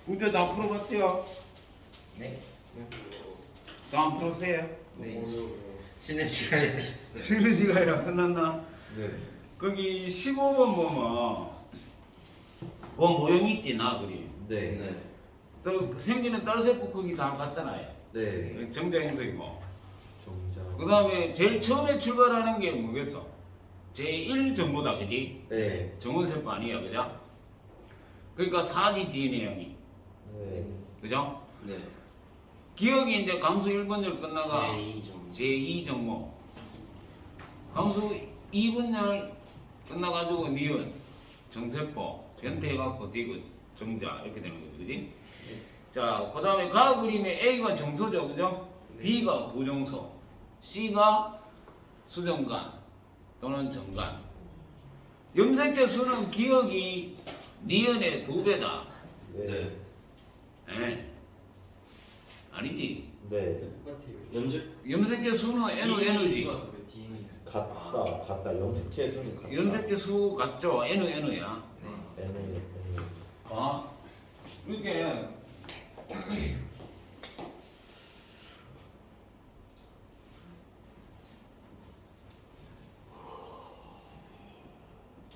문제 다 풀어봤죠? 네. 다음 풀었어요? 네. 쉬는 시간에 하셨어요. 쉬는 시간이라 끝났나? 네. 거기 15번 보면 그 모형 있지 나 그림. 네. 네. 또 생기는 딸세포 거기 다 같잖아요. 네. 정자행성이고. 정자. 그 다음에 제일 처음에 출발하는 게 뭐겠어? 제1 정보다 그지? 네. 정원세포 아니야 그죠? 그러니까 4D DNA형이 네. 그죠? 네. 기억이 이제 강수 1분열 끝나가 제2 제2 정모 강수 2분열 끝나가지고 니은 정세포 변태해갖고 디귿 정자 이렇게 되는 거지 그지? 자 그 다음에 가 그림에 A가 정소죠 그죠? B가 부정소 C가 수정간 또는 정간 염색계 수는 기억이 니은의 2배다 네. 예. 아니지 네. 염색계 수는 N지 같다. 염색체 수는 같다. 염색계 수 같죠? N야 N. 아 이렇게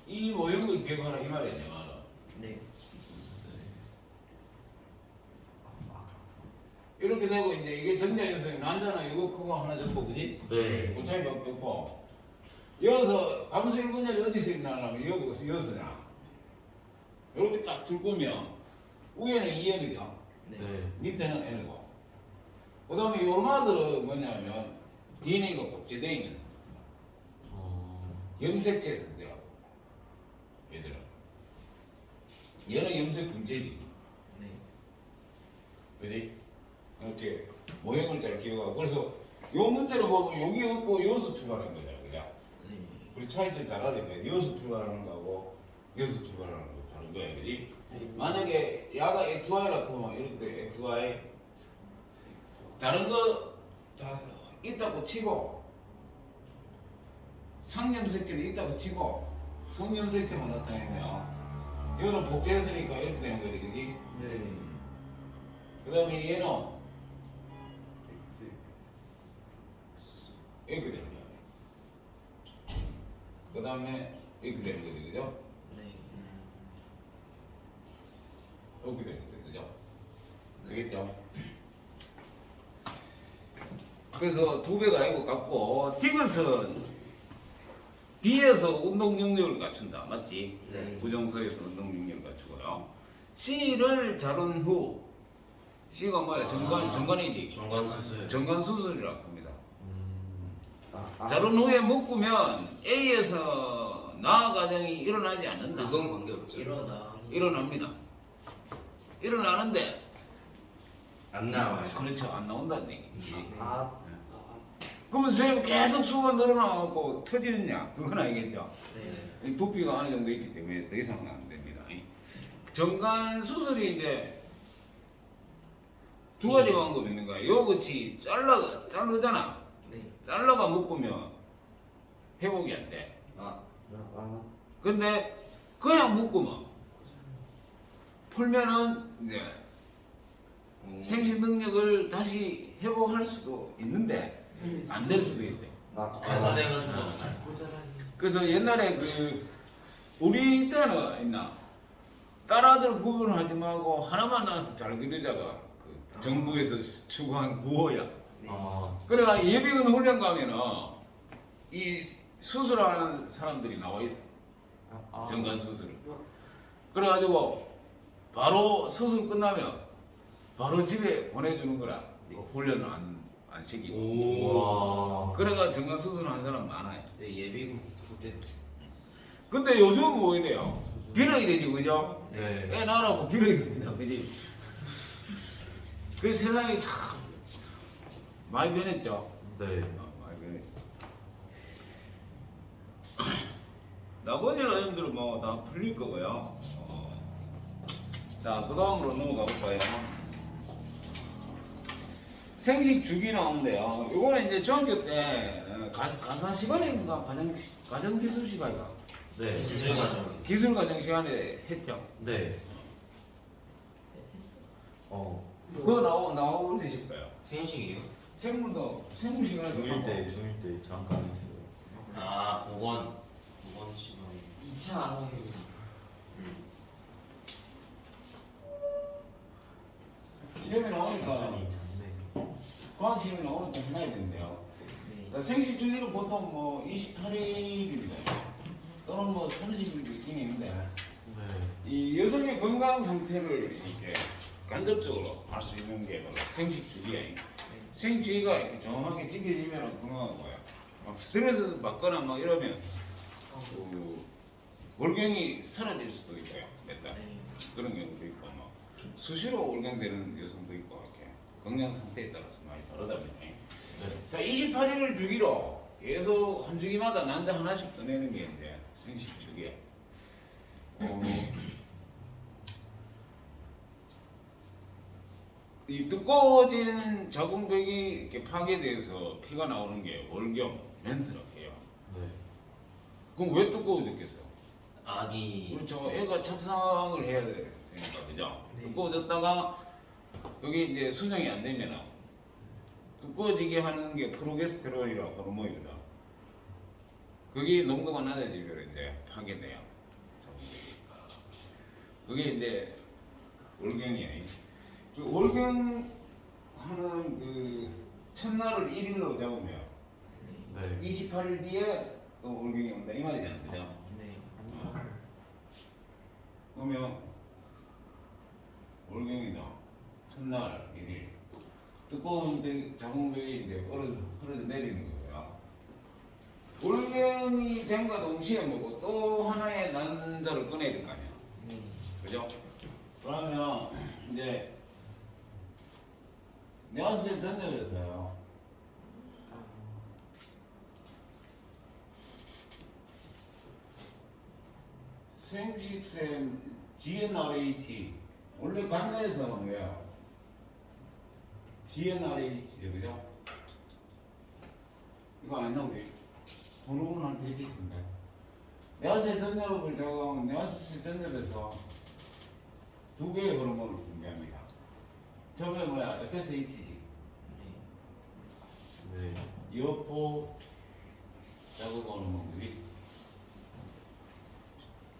이 모형을 기억하라 이 말이야 내 말은. 네. 이렇게 되고 이제 이게 정자연성이 난잖아. 이거 크고 하나 적고 그지? 네. 고차이밖에 없고 여기서 감수 1분열이 어디서 일어나냐면 여기서냐 이렇게 딱 둘 거면 위에는 2N이죠 네. 밑에는 N이고 그 다음에 이 오르마들은 뭐냐면 DNA가 복제되어 있는 염색체 성들하고 얘들은 얘는 염색 분재지 네. 그지? 이렇게 모형을 잘 기억하고 그래서 요 문제를 보면 여기 없고 여기서 출발하는 거잖아 그죠? 우리 차이점 잘 알아야 돼 여기서 출발하는 거하고 여기서 출발하는 거 다른 거야 그지? 만약에 야가 XY라고 하면 이럴 때 XY 다른 거 다 있다고 치고 상염색계는 있다고 치고 성염색계만 나타내면 이거는 복제했으니까 이렇게 되는 거지 그지? 네. 그 다음에 얘는 이렇게 되는 거야 그 다음에 이렇게 되는 거지 그죠? 네. 이렇게 되는 거지 그죠? 되겠죠? 그래서 2배가 아니고 같고 디귿은 B에서 운동 능력을 갖춘다 맞지? 네. 부정서에서 운동 능력을 갖추고요 C를 자른 후 C가 뭐야? 정관이지? 정관수술. 정관수술이라고 합니다 자른 후에 묶으면 A에서 나 과정이 일어나지 않는다 그건 관계없죠. 일어납니다 일어나는데 안 나와요. 그렇죠 안 나온다는 얘기지 그러면 쟤 계속 수가 늘어나고 터지느냐? 그건 아니겠죠. 네. 부피가 어느 정도 있기 때문에 더 이상은 안 됩니다. 정관 수술이 이제 두 가지 방법이 있는 거야. 요것이 자르잖아. 네. 잘라가 묶으면 회복이 안 돼. 근데 그냥 묶으면 풀면은 이제 생식 능력을 다시 회복할 수도 있는데 안 될 수도 있어요. 가사돼가지고. 그래서 옛날에 우리 때는 있나 딸아들 구분하지 말고 하나만 낳아서 잘 기르자가 정부에서 추구한 구호야. 그래가 예비군 훈련 가면은 이 수술하는 사람들이 나와 있어. 정관 수술. 그래가지고 바로 수술 끝나면 바로 집에 보내주는 거라. 훈련을 안 시키고. 그래가 정관 수술하는 사람 많아요. 네, 예비군 그때. 근데 요즘은 뭐 이래요? 빌어야 되지, 그죠? 네. 애 낳으라고 빌어야 됩니다, 그지? 그 세상이 참 많이 변했죠? 네. 많이 변했죠. 나머지 라인들은 뭐 다 풀릴 거고요. 자, 그 다음으로 넘어가 볼까요? 생식 주기 나오는데요. 요거는 이제 중학교 때 가산 시간인가 가정 기술 시간인가? 네. 기술과정. 기술 과정 시간에 했죠. 네. 그거 나오는데 싶어요. 생식이에요? 생물 시간에 중일 때 잠깐 있어요. 아, 5번 시간. 2차 나누기. 시험에 나오니까 작네. 과학 시험에 나오니까 해놔야 된대요. 자, 생식 주기로 보통 뭐 28일입니다. 또는 뭐 30일도 있긴 있는데 네. 이 여성의 건강 상태를 이렇게 간접적으로 알 수 있는 게 바로 생식 주기예요. 생식 주기가 이렇게 정확하게 지켜지면 건강한 거예요. 막 스트레스 받거나 막 이러면 그 월경이 사라질 수도 있고요. 몇 달. 그런 경우도 있고 뭐 수시로 월경되는 여성도 있고 이렇게 건강 상태에 따라서 많이 다르답니다. 자, 28일을 주기로 계속 한 주기마다 난자 하나씩 떠내는 게 이제 생식 주기예요. 이 두꺼워진 자궁벽이 이렇게 파괴돼서 피가 나오는 게 월경, 맨스라고 해요. 네. 그럼 왜 두꺼워졌겠어요? 아기. 그렇죠. 애가 착상을 해야 되니까, 그죠? 네. 두꺼워졌다가 여기 이제 수정이 안 되면 두꺼워지게 하는 게 프로게스테론이라고 호르몬이거든. 그게 농도가 낮아지면 이제 파괴돼요. 그게 이제 월경이에요. 그 월경 하는 그 첫날을 1일로 잡으면 네. 28일 뒤에 또 월경이 온다 이 말이잖아요. 그죠? 네. 그러면 월경이다. 첫날 1일. 두꺼운 자궁벽이 이제 흐르져 내리는 거예요. 월경이 된과 동시에 뭐고 또 하나의 난자를 꺼내야 될 거 아니야. 그죠? 그러면 이제 내화수에 던져져서요. 생식샘 GnRH 원래 간내에서는 뭐야? GnRH죠, 그죠? 이거 안 나오지? 호르몬 되지 싶은데. 내화수의 전엽을 적용하면 내화수의 전엽에서 두 개의 호르몬을 분비합니다. 저게 뭐야? FSH지. 네. 여포 자극 호르몬들이.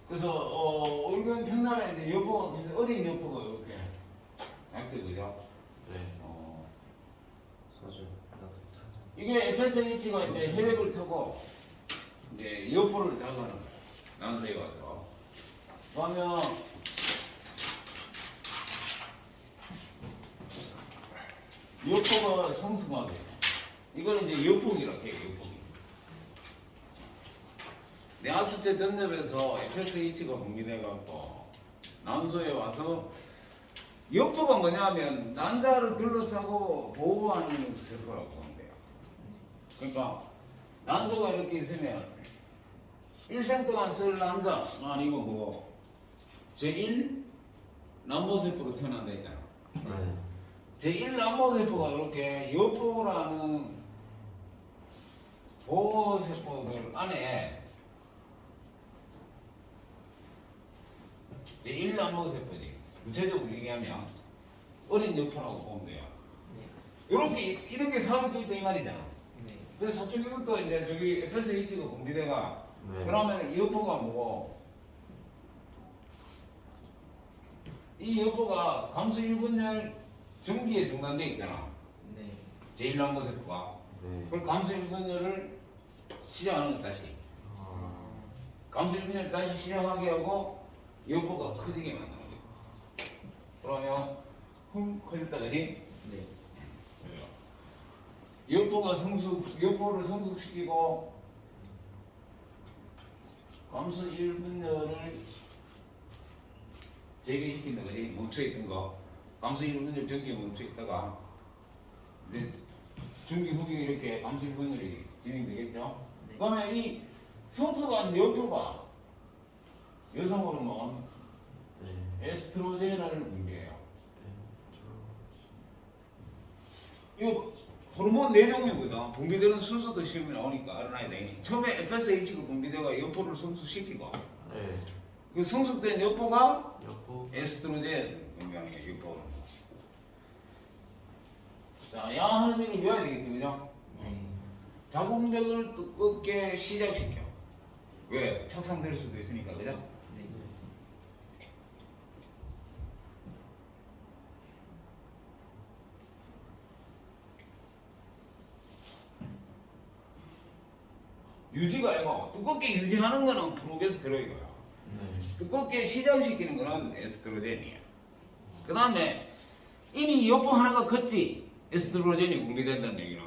그래서 월경 첫날에 이제 여포가 굉장히 어린 여포가 이렇게 작게 그죠? 네. 사주. 나도 찾아. 이게 FSH가 이제 혈액을 타고 이제 여포를 자극하는 거예요. 난소에 와서. 그러면 여포가 성숙하게. 이걸 이제 여포기라고 해요. 여포기. 내하수체 전엽에서 FSH가 분비돼갖고 난소에 와서 여포가 뭐냐면 난자를 둘러싸고 보호하는 세포라고 보면 돼요. 그러니까 난소가 이렇게 있으면 일생 동안 쓸 난자가 아니고 뭐 제1 남보세포로 태어난다 했잖아. 네. 제1 남보세포가 이렇게 여포라는 보호세포들 안에 제1 남보세포지. 구체적으로 얘기하면 어린 여포라고 보면 돼요. 이렇게 사업이 있다 이 말이잖아. 그래서 사춘기부터 이제 저기 FSH가 분비돼가 네. 그러면 이 여포가 뭐고 이 여포가 감수 1분열 전기에 중단돼 있잖아. 제1 남보세포가. 네. 그걸 감수 1분열을 시작하는 거 다시. 감수 1분열 다시 시작하게 하고 여포가 커지게 만드는 거야. 그러면 커졌다 그지? 여포를 성숙시키고 감수 1분열을 재개시킨다 그지? 멈춰있던 거 감수 1분열 전기에 멈춰있다가 이제 중기 후기 이렇게 감수 1분열이 진행되겠죠? 그러면 이 성숙한 여포가 여성 호르몬 네. 에스트로겐을 분비해요. 이거 호르몬 4종류거든. 분비되는 순서도 시험에 나오니까 알아놔야 돼. 처음에 FSH가 분비되가 여포를 성숙시키고 네. 그 성숙된 여포가 여포. 에스트로겐 분비하는 게 여포. 자, 야 하는 일을 외워야 되겠죠, 그죠? 네. 자궁벽을 두껍게 시작시켜. 왜? 착상될 수도 있으니까, 그죠? 네. 유지가 아니고 두껍게 유지하는 거는 프로게스테로이고요. 네. 두껍게 시작시키는 거는 에스트로겐이에요. 그 다음에 이미 여포 하나가 컸지 에스트로겐이 분비된다는 얘기는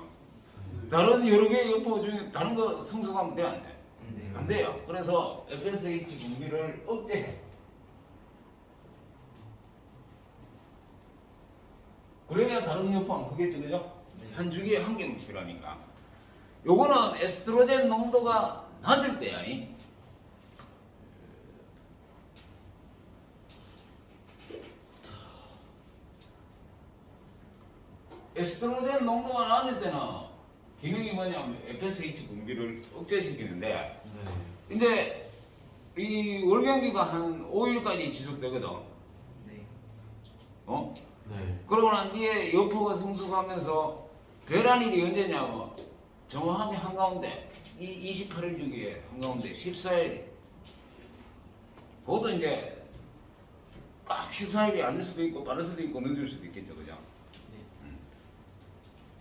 다른 여러 개의 여포 중에 다른 거 성숙하면 돼, 안 돼? 네. 안 돼요. 그래서 FSH 분비를 억제해. 그래야 다른 여포 안 크겠죠, 그죠? 네. 한 주기에 한 개는 필요하니까. 요거는 에스트로겐 농도가 낮을 때야. 에스트로겐 농도가 낮을 때는 기능이 뭐냐면 FSH 분비를 억제시키는데 네. 이제 이 월경기가 한 5일까지 지속되거든. 네. 어? 네. 그러고 난 뒤에 여포가 성숙하면서 배란일이 언제냐면 정확하게 한가운데 이 28일 주기에 한가운데 14일. 그것도 이제 딱 14일이 아닐 수도 있고 빠를 수도 있고 늦을 수도 있겠죠, 그죠?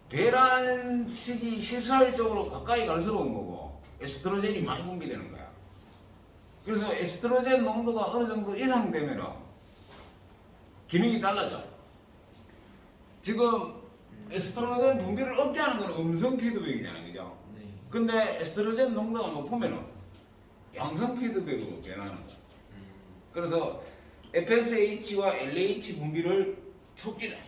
배란 시기 14일 쪽으로 가까이 갈수록 뭐고 에스트로겐이 많이 분비되는 거야. 그래서 에스트로겐 농도가 어느 정도 이상 되면은 기능이 달라져. 지금 에스트로겐 분비를 억제하는 건 음성 피드백이잖아, 그죠? 네. 근데 에스트로겐 농도가 높으면은 양성 피드백으로 변하는 거야. 그래서 FSH와 LH 분비를 촉진해.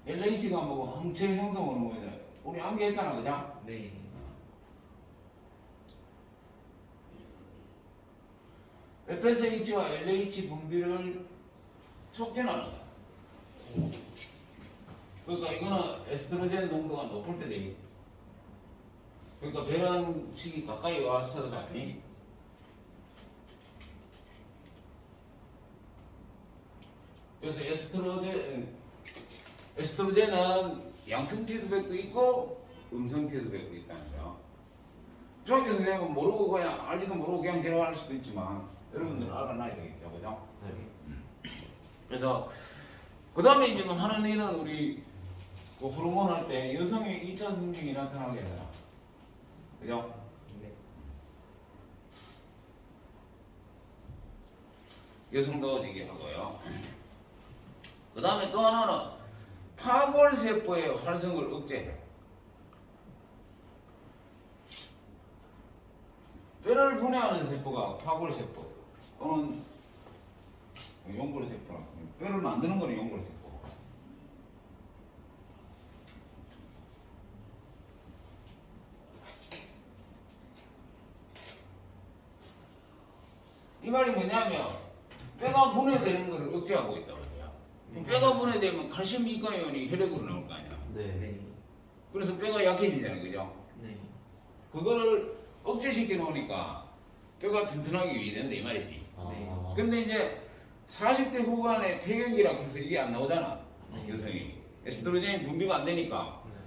LH가 뭐고 항체 형성을 뭐냐? 우리 암기했잖아, 그죠? 네. FSH와 LH 분비를 촉진하는 거야. 그러니까 이거는 에스트로겐 농도가 높을 때 되기. 그러니까 배란 시기 가까이 와서가 아니. 그래서 에스트로겐은 양성 피드백도 있고 음성 피드백도 있다는 거야. 중학교 선생님은 모르고 그냥 알지도 모르고 그냥 대화할 수도 있지만 여러분들은 알아놔야 되겠죠, 그죠? 네. 그래서 그 다음에 이제 뭐 하는 일은 우리 그 호르몬 할 때 여성의 2차 성징이 나타나게 되잖아, 그죠? 네. 여성도 되게 하고요. 그 다음에 또 하나는 파골세포의 활성을 억제해. 뼈를 분해하는 세포가 파골세포 또는 용골세포라. 뼈를 만드는 거는 용골세포. 이 말이 뭐냐면 뼈가 분해되는 것을 억제하고 있다고 해요. 뼈가 분해되면 칼슘 이온이 혈액으로 나올 거 아니야. 네. 네. 그래서 뼈가 약해지잖아요, 그죠? 네. 그거를 억제시켜 놓으니까 뼈가 튼튼하게 유지된다 이 말이지. 아. 근데 이제 40대 후반에 폐경기라고 해서 이게 안 나오잖아, 네. 여성이. 에스트로겐이 분비가 안 되니까 네.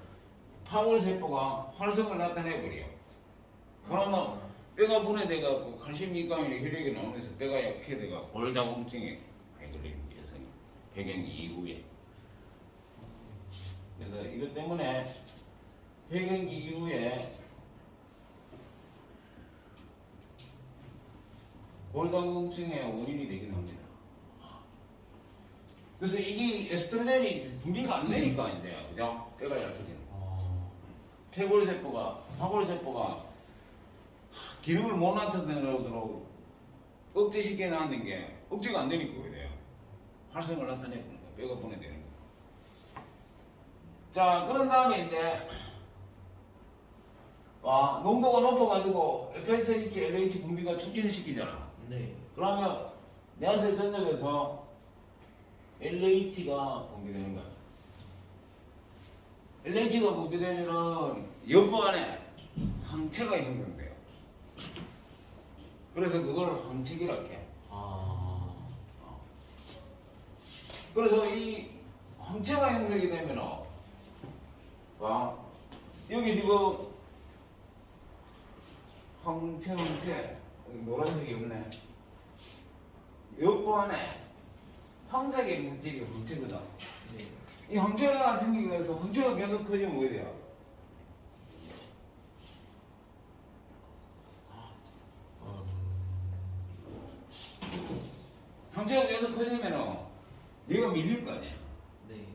파골세포가 활성을 나타내 버려. 그러면 뼈가 분해돼갖고 칼슘 이온이 혈액에 나오면서 뼈가 약해돼가 골다공증에 많이 걸립니다, 여성이. 폐경기 이후에. 그래서 이것 때문에 폐경기 이후에 골다공증의 원인이 되긴 합니다. 그래서 이게 에스트로겐이 분비가 안 되니까 이제 그죠? 뼈가 약해지는. 아. 파골세포가 기능을 못 나타내도록 억제시켜 놨는 게 억제가 안 되니까 그래요. 활성을 나타내는 거야. 뼈가 분해되는 거야. 자, 그런 다음에 이제 농도가 높아가지고 FSH, LH 분비가 촉진시키잖아. 네. 그러면 뇌하세 전역에서 LH가 분비되는 거야. LH가 분비되면은 여포 안에 항체가 형성돼요. 그래서 그걸 황체기라고 해. 아. 그래서 이 황체가 형성이 되면은 여기 지금 황체 노란색이 없네. 옆부 안에 황색의 물질이 황체거든. 네. 이 황체가 생기기 위해서 황체가 계속 커지면 뭐가 돼요? 황체가 계속 커지면은 얘가 밀릴 거 아니야. 네.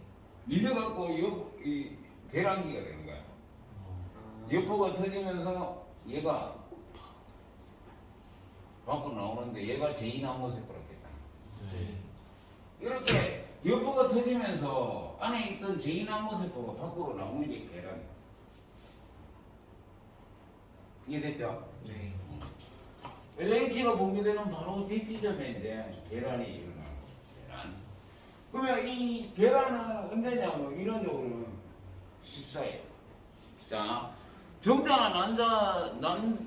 밀려갖고 이 계란기가 되는 거야. 여포가 터지면서 얘가 밖으로 나오는데 얘가 제2나무색 그렇겠다. 네. 이렇게 여포가 터지면서 안에 있던 제2나무세포가 밖으로 나오는 게 계란이야. 이해됐죠? 네. LH가 붕괴되는 바로 대지점에 이제 계란이 일어나는 거예요. 계란. 그러면 이 계란은 언제냐면 이론적으로는 14일. 자, 정자나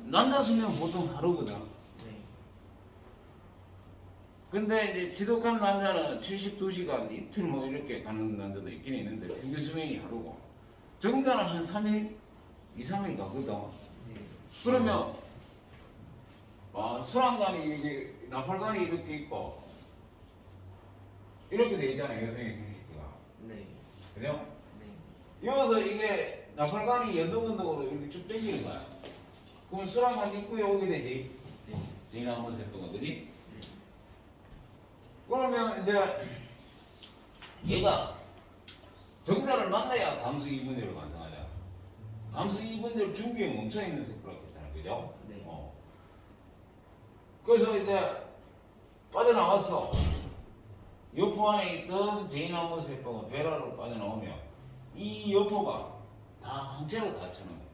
난자 수명 보통 하루거든. 네. 근데 이제 지독한 난자는 72시간, 이틀 뭐 이렇게 가는 난자도 있긴 있는데 평균 수명이 하루고. 정자는 한 3일, 2, 3일 가거든. 네. 그러면 수란간이 이제 나팔관이 이렇게 있고 이렇게 돼 있잖아요. 여성의 생식기가. 네. 그죠? 네. 여기서 이게 나팔관이 연동운동으로 이렇게 쭉 당기는 거야. 그럼 수란간 입구에 오게 되지. 네. 지나면 세포가 그지? 그러면 이제 얘가 정자를 만나야 감수 이분율을 완성하자. 감수 이분율 중기에 멈춰 있는 세포라고 했잖아. 그죠? 네. 그래서 이제 빠져나왔어. 여포 안에 있던 제이나무 세포가 베라로 빠져나오면 이 여포가 다 항체로 닫혀는 거야.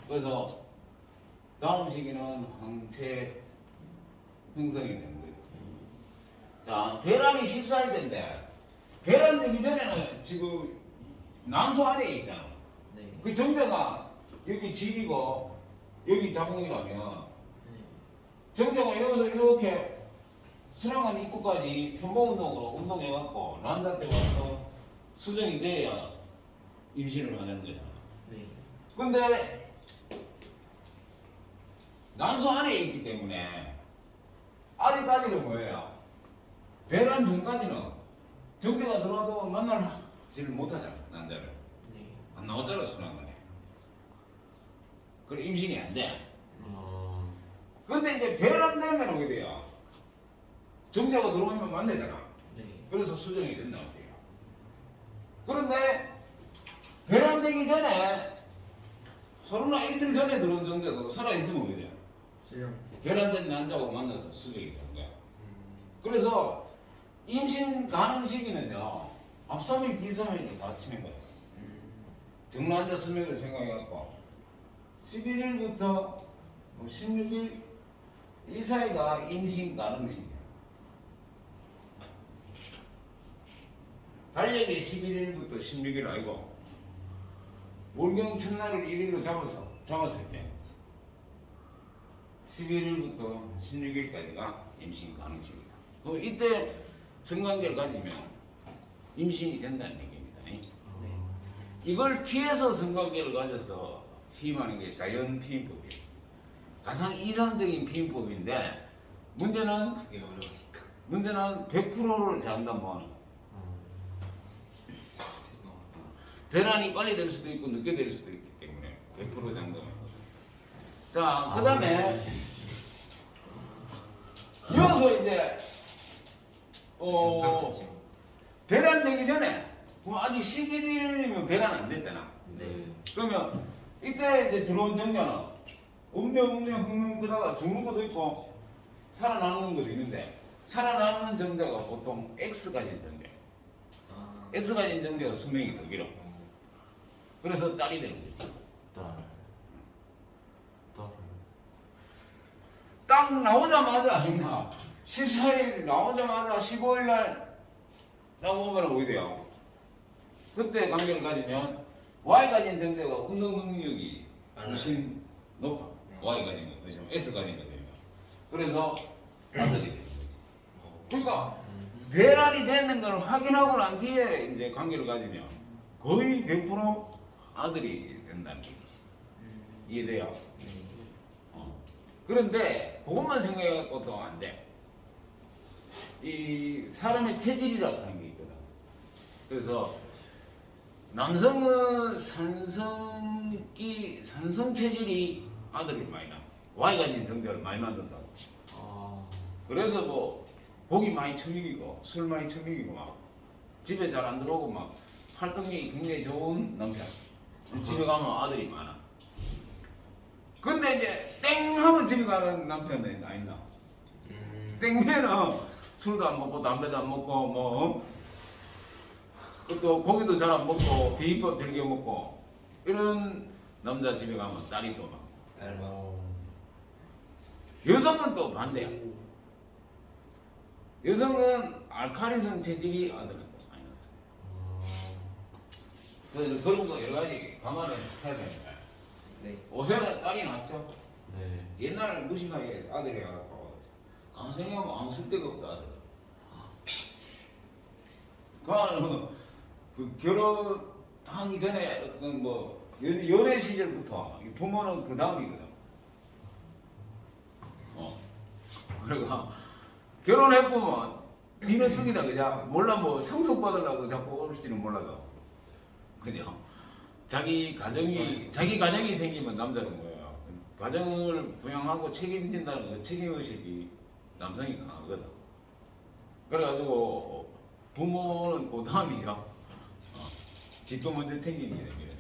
그래서 다음 시기는 항체 형성이 되는 거예요. 자, 배란이 14일 때인데 배란 되기 전에는 지금 난소 안에 있잖아. 네. 그 정자가 여기 질이고 여기 자궁이라면 네. 정자가 여기서 이렇게 순환관 입구까지 편보운동으로 운동해갖고 난자 때 와서 수정이 돼야 임신을 하는 거야. 네. 근데 난소 안에 있기 때문에 아직까지는 뭐예요? 배란 전까지는 정자가 들어와도 만나지를 못하잖아. 난자를 네. 안 나오잖아. 순환관에. 그래 임신이 안 돼. 근데 이제 배란 되면 어떻게 돼요? 정자가 들어오면 만나잖아. 네. 그래서 수정이 된다고 해요. 그런데 배란되기 전에 하루나 이틀 전에 들어온 정자도 살아있으면 어떻게 돼요? 수영. 배란된 남자하고 만나서 수정이 되는 거야. 그래서 임신 가능 시기는요, 앞 3일, 뒤 3일이 다 치는 거야. 등란자 수명을 생각해갖고 11일부터 16일 이 사이가 임신 가능 시기야. 달력이 11일부터 16일 아니고 월경 첫날을 1일로 잡았을 때 11일부터 16일까지가 임신 가능 시기다. 그럼 이때 성관계를 가지면 임신이 된다는 얘기입니다. 네. 이걸 피해서 성관계를 가져서 피임하는 게 자연 피임법이에요. 가장 이상적인 피임법인데 문제는 그게 어려우니까. 100%를 장담하는 거예요. 배란이 빨리 될 수도 있고 늦게 될 수도 있기 때문에 100% 장담하는 거죠. 자, 그 다음에 이어서 이제 배란되기 전에 그럼 아직 11일이면 배란 안 됐잖아. 네. 그러면 이때 이제 들어온 정자는 흥흥 끄다가 죽는 것도 있고 살아남는 것도 있는데 살아남는 정자가 보통 X 가진 정자. 아. X 가진 정자가 수명이 더 길어. 그래서 딸이 되는 거지. 딱 나오자마자 아니나 14일 나오자마자 15일 날 나오면 어떻게 돼요? 그때 관계를 가지면 Y 가진 정자가 운동 능력이 훨씬 높아. Y 가진 거, X 가진 거 되면. 그래서 아들이 되는 거지. 그러니까 배란이 되는 걸 확인하고 난 뒤에 이제 관계를 가지면 거의 100% 아들이 된다는 얘기지. 이해돼요? 네. 그런데 그것만 생각해갖고도 안 돼. 이 사람의 체질이라고 하는 게 있거든. 그래서 남성은 산성 체질이 아들이 많이 나. Y 가진 성자를 많이 만든다고. 아. 그래서 뭐 고기 많이 처먹이고 술 많이 처먹이고 막 집에 잘 안 들어오고 막 활동력이 굉장히 좋은 남편. 집에 가면 아들이 많아. 근데 이제 땡 하면 집에 가는 남편은 아니나. 땡면은 술도 안 먹고 담배도 안 먹고 뭐 또 고기도 잘 안 먹고 비빔밥 들게 먹고 이런 남자 집에 가면 딸이 또 막. 여성은 또 반대야. 여성은 알카리성 체질이 아들은 또 많이 났어. 그래서 그런 거 여러 가지 감안을 해야 됩니다. 네. 요새는 딸이 낫죠. 네. 옛날 무식하게 아들이 해갖고 아무 생각하면 아무 쓸데가 없다 아들. 그 결혼하기 전에 어떤 뭐 연애 시절부터 부모는 그 다음이거든. 그러니까 결혼해보면 니는 뚝이다 그냥 몰라 뭐 상속받으려고 자꾸 올지는 몰라도 그냥 자기 가정이 생기면 남자는 뭐예요? 가정을 부양하고 책임진다는 그 책임의식이 남성이 강하거든. 그래가지고 부모는 그 다음이죠. 집도 먼저 챙기는 게 됩니다.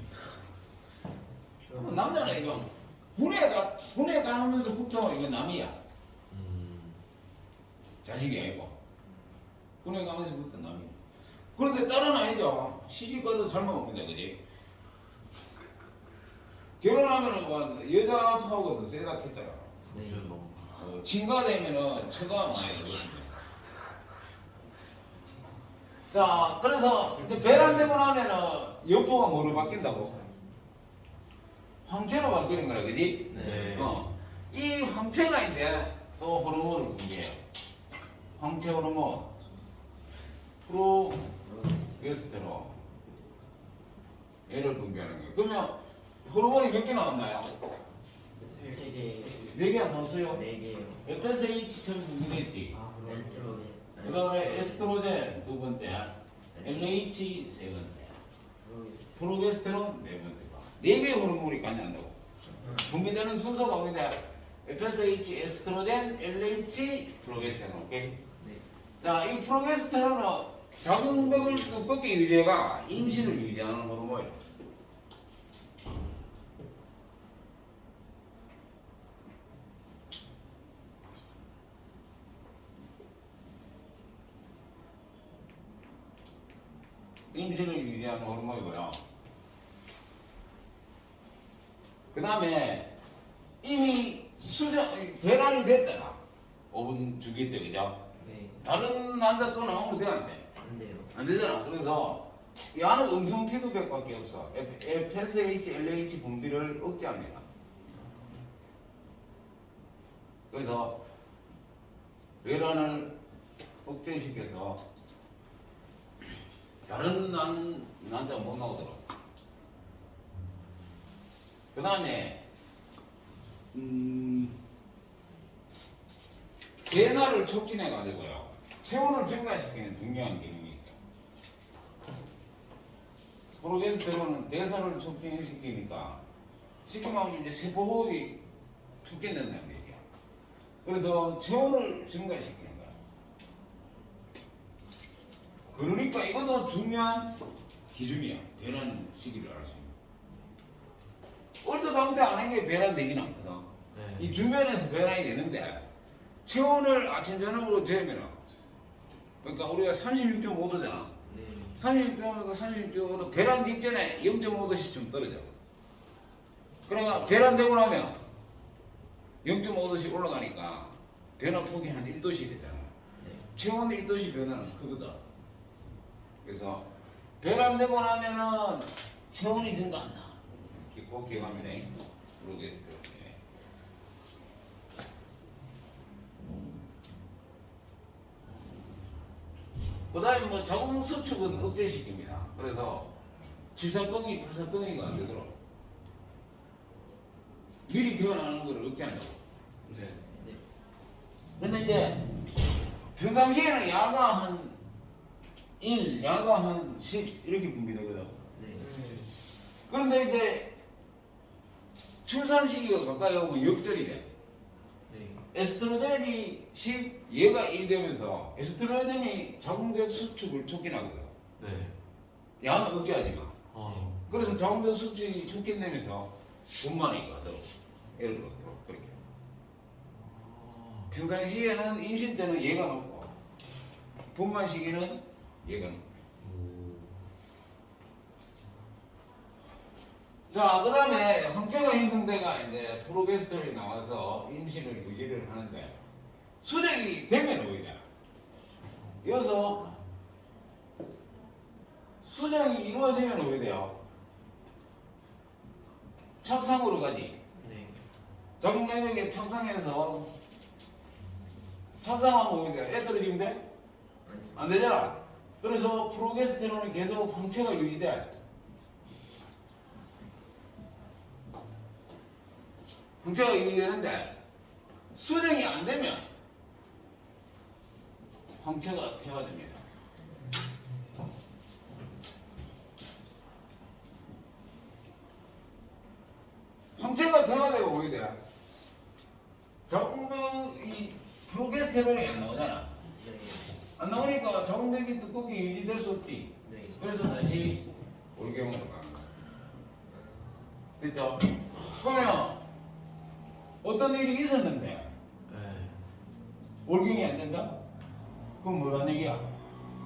남자는 이거 군에 가면서부터 이거 남이야. 자식이 아니고 군에 가면서부터 남이야. 그런데 딸은 아니죠. 시집가도 삶아먹는다 그지? 결혼하면은 뭐 여자 파워가 더 세다 했더라. 네. 친가되면은 처가 많이 되거든요. 자, 그래서 이제 배란되고 나면은 여포가 뭐로 바뀐다고? 황체로 바뀌는 거라, 그지? 네. 이 황체가 이제 또 호르몬을 분비해요. 황체 호르몬, 프로게스테론, 얘를 분비하는 거예요. 그러면 호르몬이 몇 개 나왔나요? 3개. 4개 안 나왔어요? 4개요. FSH 처음 분비했지. 에스트로겐. 그 다음에 에스트로겐 두 번째, LH 세 번째, 프로게스테론 네 번째. 4개의 호르몬이 관여한다고. 분비되는 순서가 오는데 FSH, 에스트로겐, LH, 프로게스테론. 오케이? 네. 자, 이 프로게스테론은 자궁벽을 두껍게 유지해가 임신을 유지하는 호르몬이에요. 임신을 유지하는 호르몬이고요. 그 다음에 이미 배란이 됐잖아. 5분 주기 때, 그죠? 네. 다른 남자 또 나오면 돼, 안 돼? 안 돼요. 안 되잖아. 그래서 이 안은 음성 피드백밖에 없어. FSH, LH 분비를 억제합니다. 그래서 배란을 억제시켜서 다른 남자 못 나오더라고. 그 다음에 대사를 촉진해 가지고요 체온을 증가시키는 중요한 기능이 있어. 프로게스테론은 대사를 촉진시키니까 쉽게 말하면 이제 세포호흡이 촉진된다는 얘기야. 그래서 체온을 증가시키는 거야. 그러니까 이것도 중요한 기준이야. 배란 시기를 알 수 있는. 얼토당토 안 한 게 배란 되진 않거든. 네. 이 주변에서 배란이 되는데 체온을 아침 저녁으로 재면 그러니까 우리가 36.5도잖아. 네. 36.5도 36.5도 배란 직전에 0.5도씩 좀 떨어져. 그러니까 배란되고 나면 0.5도씩 올라가니까 변화 폭이 한 1도씩 되잖아. 네. 체온 1도씩 변화는 크거든. 그래서 배란되고 나면은 체온이 증가한다. 이렇게 꼭 기억합니다. 프로게스테론. 그다음에 뭐 자궁 수축은 억제시킵니다. 그래서 7살덩이, 8살덩이가 안 되도록 미리 태어나는 걸 억제한다고. 네. 네. 근데 이제 평상시에는 야가 한 1, 야가 한 10 이렇게 분비되거든. 네. 그런데 이제 출산 시기가 가까이 오면 역전이 돼. 네. 에스트로겐이 10, 얘가 1 되면서 에스트로겐이 자궁적 수축을 촉진하거든. 네. 야는 억제하지 마. 어. 그래서 자궁적 수축이 촉진되면서 분만이 가도록 예를 들어 그렇게. 평상시에는 임신 때는 얘가 높고 분만 시기는 얘가 높고. 자, 그 다음에 황체가 형성돼가 이제 프로게스테론이 나와서 임신을 유지를 하는데 수정이 되면 오히려 이어서 수정이 이루어지면 오히려 척상으로 가지. 네. 자궁 내벽에 척상해서 척상하면 오히려 애 떨어지면 돼? 아니. 안 되잖아. 그래서 프로게스테론이 계속 황체가 유지돼. 황체가 유지되는데 수정이 안 되면 황체가 퇴화됩니다. 황체가 퇴화되고 오히려 자궁벽이 프로게스테론이 안 나오잖아. 네. 안 나오니까 자궁벽이 두껍게 유지될 수 없지. 네. 그래서 다시 올경으로 가는 거야. 됐죠? 그러면 어떤 일이 있었는데 네. 올경이 안 된다? 그럼 뭐란 얘기야?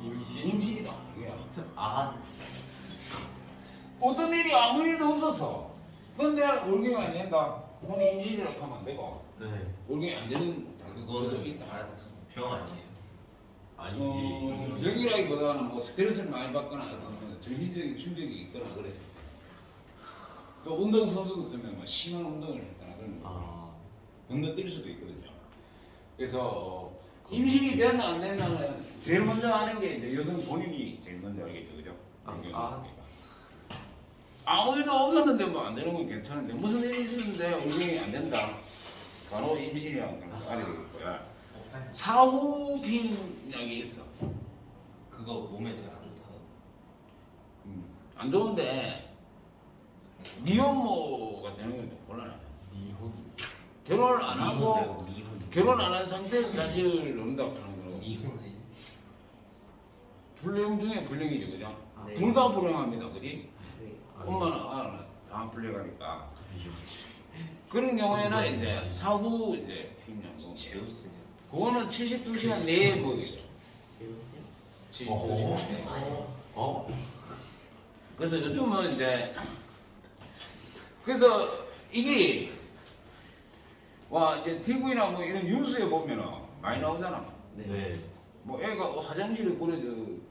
임신. 임신이다. 이거야. 아. 어떤 일이 아무 일도 없었어. 근데 올경이 안 된다. 그럼 임신이라고 하면 안 되고 네. 올경이 안 되는 그거는 경우도 있다. 병 아니에요. 아니지. 병이라기보다는 뭐 스트레스를 많이 받거나 정신적인 충격이 있거나 그래서 또 운동선수 같으면 뭐 심한 운동을 했거나 그런 거 아. 건너뛸 수도 있거든요. 그래서 임신이 됐나 안 됐나는 제일 먼저 아는 게 이제 여성 본인이 제일 먼저 알겠죠, 그죠? 아무 일도 없었는데 뭐 안 되는 건 괜찮은데 무슨 일이 있었는데 올경이 안 된다. 바로 임신이라는 걸 알아야 될 거야. 사후 빈약이 있어. 그거 몸에 되게 안 좋다. 안 좋은데 미혼모가 되는 건 좀 곤란해. 이혼. 결혼을 안 하고 미혼. 결혼 안 한 상태에서 자식을 낳는다고 하는 거는 미혼이. 불량 중에 불량이죠, 그죠? 네. 둘 다 불량합니다, 그지? 네. 엄마는 아는 다 불량하니까 그런 경우에는 이제 사후 이제 빈약. 제우스냐? 그거는 72시간 내에 보이죠. 제우스요? 72시간 내에. 어. 그래서 요즘은 이제 그래서 이게 와 이제 TV나 뭐 이런 뉴스에 보면은 많이 나오잖아. 네. 뭐 애가 화장실에 버려지는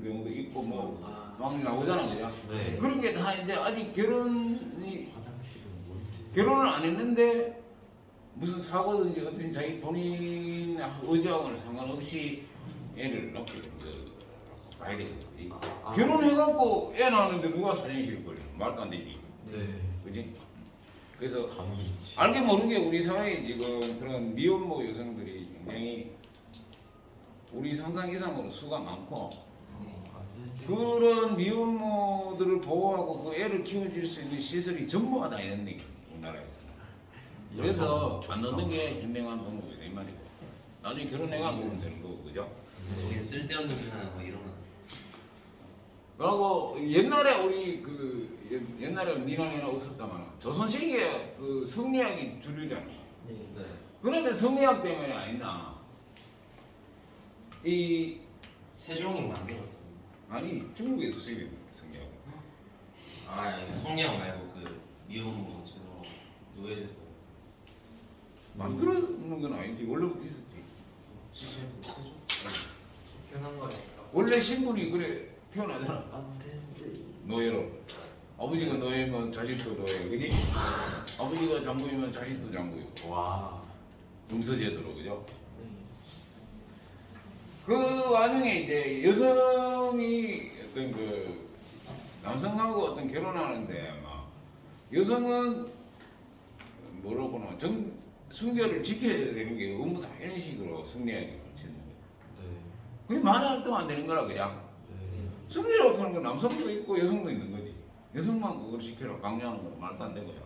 경우도 있고 뭐 막 나오잖아, 그죠? 네. 그런 게 다 이제 아직 결혼이 화장실은 뭔지. 결혼을 안 했는데 무슨 사고든지 어떤 자기 본인 의지하고는 상관없이 애를 낳게 된 거 봐야 되겠지. 결혼해갖고 애 낳는데 누가 화장실에 버려? 말도 안 되지. 네. 그지? 그래서 감이 있지. 알게 모르게 우리 사회에 지금 그런 미혼모 여성들이 굉장히 우리 상상 이상으로 수가 많고 그런 미혼모들을 보호하고 그 애를 키워줄 수 있는 시설이 전부가 다 있는 얘기 우리나라에서. 그래서 안 넣는 게 현명한 방법이다 이 말이고. 나중에 결혼해가 보면 되는 거고, 그죠? 거기는 쓸데없는 비난하고 뭐 이런 거. 그리고 옛날에 우리 그 옛날에 니나니나 없었다만 조선시기에 그 성리학이 주류잖아. 네. 그런데 성리학 때문에 아니나 이 세종이 만들었던. 아니 중국에서 수입이 성리학. 아, 성냥 말고 그 미혼모 제도 노예제도. 만들어놓는 건 아니지. 원래부터 있었지. 세종. 편한 거니까. 원래 신분이 그래 태어나잖아. 안 되는데. 노예로. 아버지가 노예면 자식도 노예, 그지? 아버지가 장부이면 자식도 장부이고. 와. 음서제도로, 그죠? 네. 그 와중에 이제 여성이 어떤 그 남성하고 어떤 결혼하는데 막 여성은 뭐라고나 순결을 지켜야 되는 게 의무다 이런 식으로 승리하게 가르치는 거예요. 네. 그게 많이 활동 안 되는 거라 그냥. 네. 승리라고 하는 건 남성도 있고 여성도 있는 거지. 여성만 그걸 지켜라 강요하는 건 말도 안 되고요.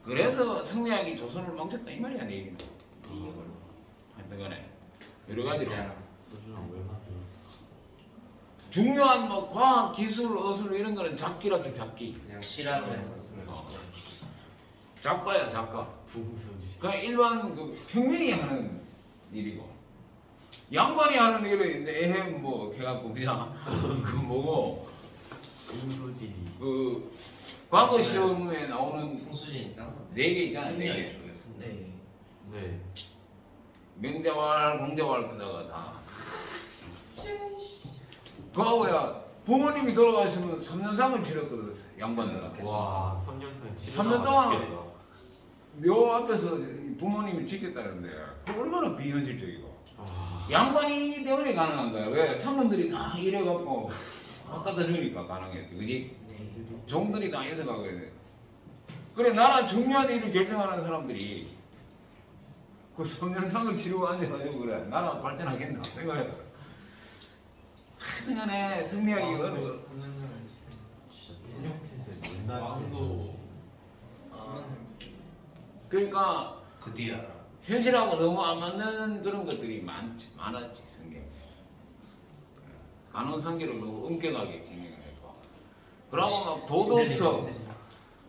그래서 승리하기 조선을 멈췄다 이 말이야 내 얘기는. 하여튼간에 여러 가지로 소주랑 왜 만들었어? 중요한 뭐 과학, 기술, 어술 이런 거는 잡기라게 잡기. 그냥 실험을 했었으면 어. 좋겠다. 작가야 작가. 붕소지. 그냥 일반 그 평민이 하는 일이고 양반이 하는 일은 이제 에헴 뭐 해갖고 그냥 그 뭐고 붕소지. 그 과거 시험에 나오는 풍수진 있잖아. 네 개 있잖아, 네 승려 개. 쪽에서. 네. 명대활, 공대활 그다가 다. 그거야 부모님이 돌아가시면 3년상을 치렀거든 양반들. 와, 3년생 집에 3년 동안 죽겠다. 묘 앞에서 부모님이 지켰다는데 그 얼마나 비현실적이고. 아, 양반이기 때문에 가능한 거야. 왜? 상놈들이 다 이래갖고 바꿔다 주니까 가능했지. 그지? 종들이 다 해석하고 해야 돼. 그래, 나라 중요한 일을 결정하는 사람들이 그 3년상을 치르고 앉아가지고 그래. 나라 발전하겠나? 생각해봐. 하여튼간에 승리하기 어려워. 진짜 텔레비전에서 맨날 왕도 그러니까 그 뒤에 알아. 현실하고 너무 안 맞는 그런 것들이 많았지, 성경. 간혼성계를 너무 엄격하게 진행했고. 그러고 막 도덕성,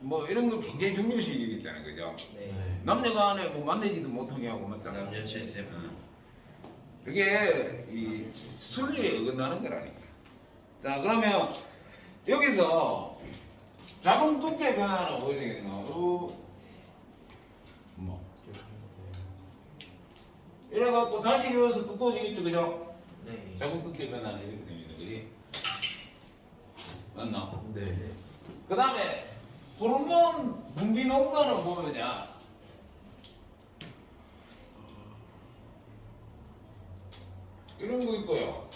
뭐 이런 거 굉장히 중요시 여기잖아요, 그죠? 네. 남녀가 안에 뭐 만나지도 못하게 하고 맞잖아. 남녀 7세 분. 그게 이 순리에 어긋나는 거라니까. 자, 그러면 여기서 자궁 두께 변화는 보여야 되겠나? 뭐. 이래갖고 다시 이어서 두꺼워지겠죠, 그죠? 네. 자궁 두께 변화는 이렇게 됩니다, 그지? 맞나? 네. 그 다음에 호르몬 분비 농도는 보면요. 이런 거 있고요.